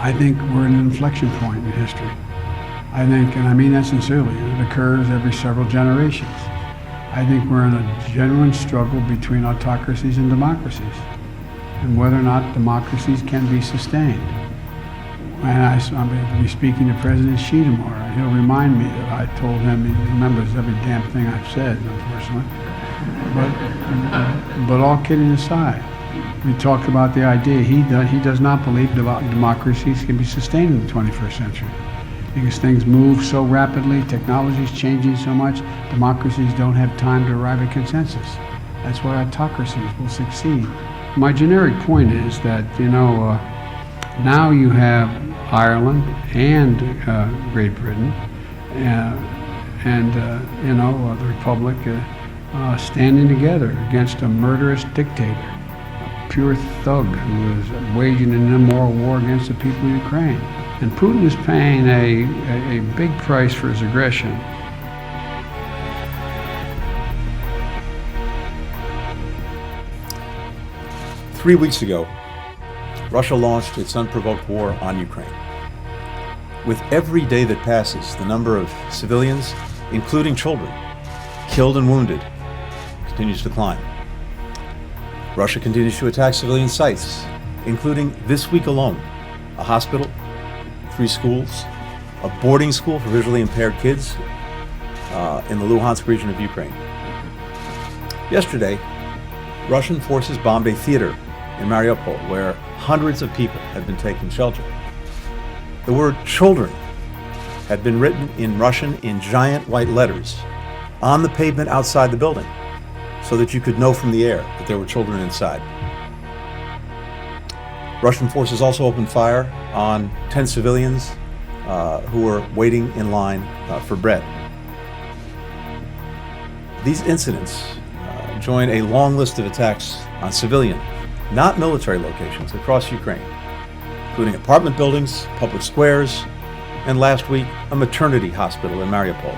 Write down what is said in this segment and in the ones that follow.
I think we're at an inflection point in history. I think, and I mean that sincerely, it occurs every several generations. I think we're in a genuine struggle between autocracies and democracies, and whether or not democracies can be sustained. And I'm going to be speaking to President Xi tomorrow, and he'll remind me that I told him, he remembers every damn thing I've said, unfortunately. But all kidding aside, we talked about the idea, he does not believe democracies can be sustained in the 21st century. Because things move so rapidly, technology is changing so much, democracies don't have time to arrive at consensus. That's why autocracies will succeed. My generic point is that, now you have Ireland and Great Britain and the Republic standing together against a murderous dictator, a pure thug who is waging an immoral war against the people of Ukraine. And Putin is paying a big price for his aggression. Three weeks ago, Russia launched its unprovoked war on Ukraine. With every day that passes, the number of civilians, including children, killed and wounded, continues to climb. Russia continues to attack civilian sites, including this week alone, a hospital, 3 schools, a boarding school for visually impaired kids in the Luhansk region of Ukraine. Yesterday, Russian forces bombed a theater in Mariupol where hundreds of people had been taking shelter. The word children had been written in Russian in giant white letters on the pavement outside the building so that you could know from the air that there were children inside. Russian forces also opened fire on 10 civilians who were waiting in line for bread. These incidents join a long list of attacks on civilian, not military locations across Ukraine, including apartment buildings, public squares, and last week, a maternity hospital in Mariupol.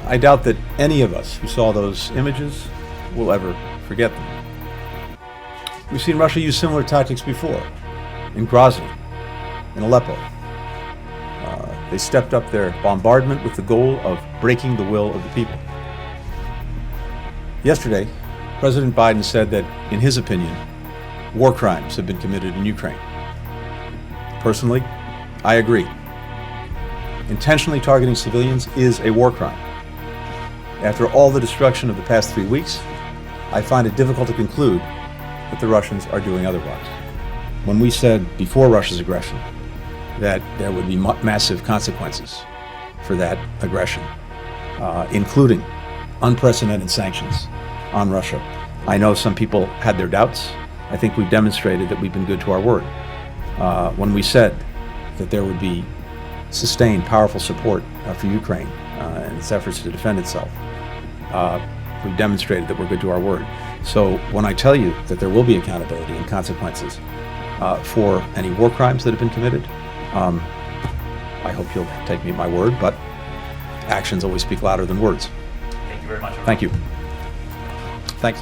I doubt that any of us who saw those images will ever forget them. We've seen Russia use similar tactics before, in Grozny, in Aleppo. They stepped up their bombardment with the goal of breaking the will of the people. Yesterday, President Biden said that, in his opinion, war crimes have been committed in Ukraine. Personally, I agree. Intentionally targeting civilians is a war crime. After all the destruction of the past 3 weeks, I find it difficult to conclude that the Russians are doing otherwise. When we said before Russia's aggression that there would be massive consequences for that aggression, including unprecedented sanctions on Russia, I know some people had their doubts. I think we've demonstrated that we've been good to our word. When we said that there would be sustained, powerful support for Ukraine and its efforts to defend itself, we've demonstrated that we're good to our word. So when I tell you that there will be accountability and consequences for any war crimes that have been committed, I hope you'll take me at my word, but actions always speak louder than words. Thank you very much. Thank you. Thanks.